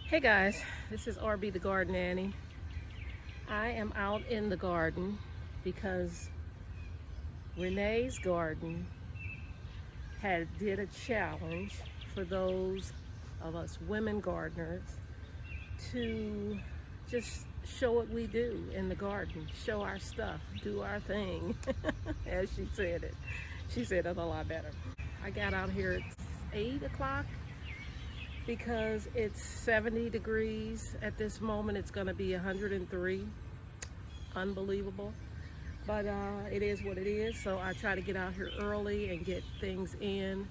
Hey guys, this is RB the Garden Nanny. I am out in the garden because Renee's garden did a challenge for those of us women gardeners to just show what we do in the garden, show our stuff, do our thing, as she said it. She said it a lot better. I got out here at 8 o'clock because it's 70 degrees at this moment. It's going to be 103. Unbelievable, but it is what it is. So I try to get out here early and get things in,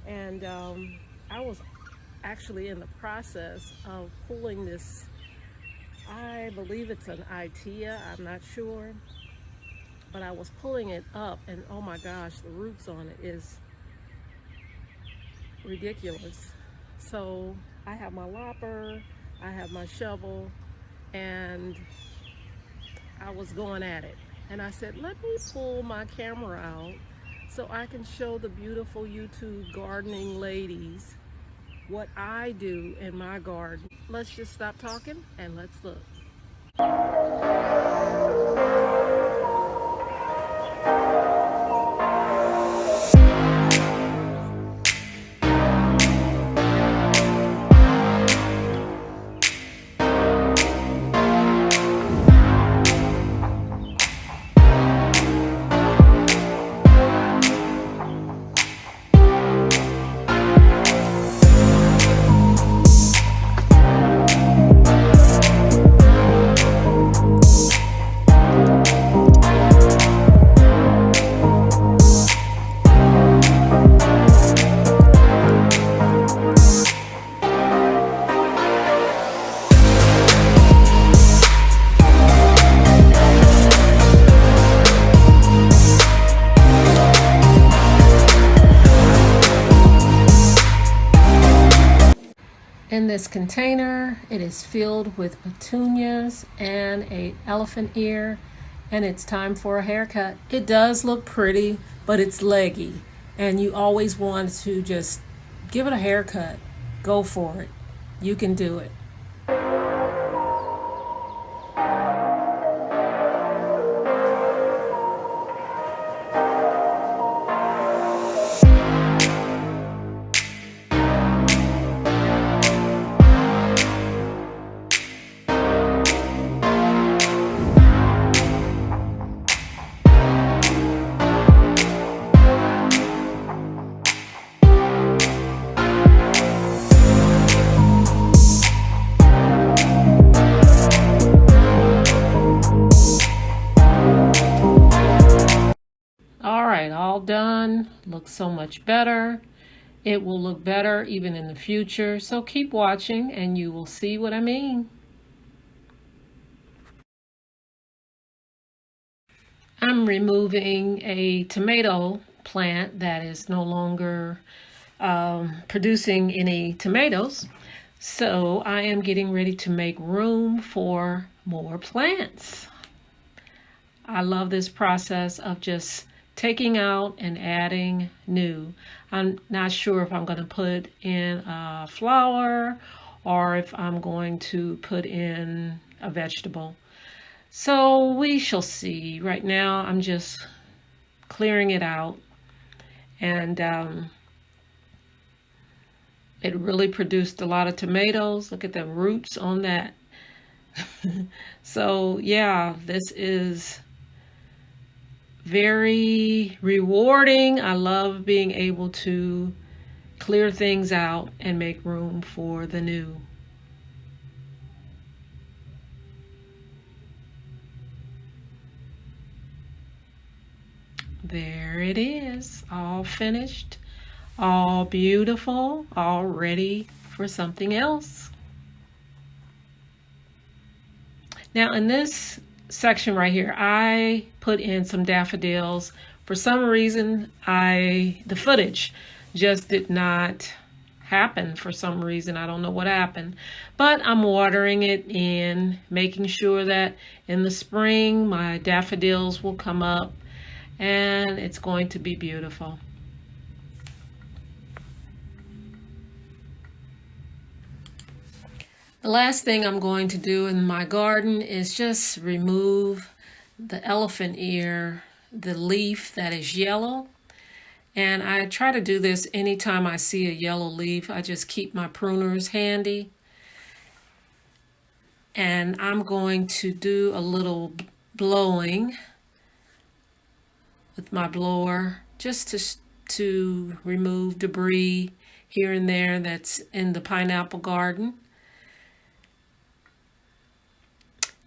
and I was actually in the process of pulling this. I believe it's an itea, I'm not sure, but I was pulling it up, and oh my gosh, the roots on it is ridiculous. So I have my lopper, I have my shovel, and I was going at it. And I said, let me pull my camera out so I can show the beautiful YouTube gardening ladies what I do in my garden. Let's just stop talking and let's look. In this container, it is filled with petunias and an elephant ear, and it's time for a haircut. It does look pretty, but it's leggy, and you always want to just give it a haircut. Go for it. You can do it. All right, all done. Looks so much better. It will look better even in the future. So keep watching and you will see what I mean. I'm removing a tomato plant that is no longer producing any tomatoes. So I am getting ready to make room for more plants. I love this process of just taking out and adding new. I'm not sure if I'm going to put in a flower or if I'm going to put in a vegetable. So we shall see. Right now I'm just clearing it out, and it really produced a lot of tomatoes. Look at the roots on that. So yeah, this is very rewarding. I love being able to clear things out and make room for the new. There it is, all finished, all beautiful, all ready for something else. Now in this section right here, I put in some daffodils. For some reason, the footage just did not happen for some reason. I don't know what happened, but I'm watering it in, making sure that in the spring my daffodils will come up and it's going to be beautiful. The last thing I'm going to do in my garden is just remove the elephant ear, the leaf that is yellow. And I try to do this anytime I see a yellow leaf. I just keep my pruners handy. And I'm going to do a little blowing with my blower just to remove debris here and there that's in the pineapple garden.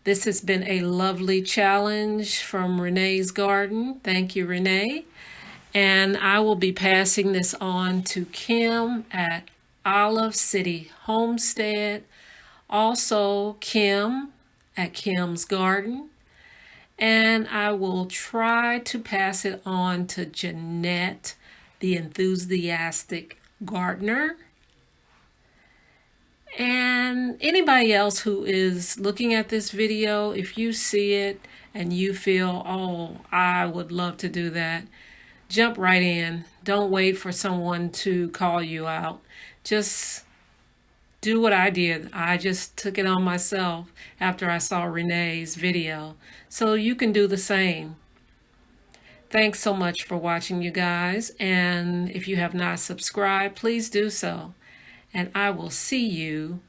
This has been a lovely challenge from Renee's garden. Thank you, Renee. And I will be passing this on to Kim at Olive City Homestead. Also, Kim at Kim's Garden. And I will try to pass it on to Jeanette, the enthusiastic gardener. And anybody else who is looking at this video, if you see it and you feel, oh, I would love to do that, jump right in. Don't wait for someone to call you out. Just do what I did. I just took it on myself after I saw Renee's video. So you can do the same. Thanks so much for watching, you guys. And if you have not subscribed, please do so. And I will see you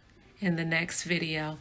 in the next video.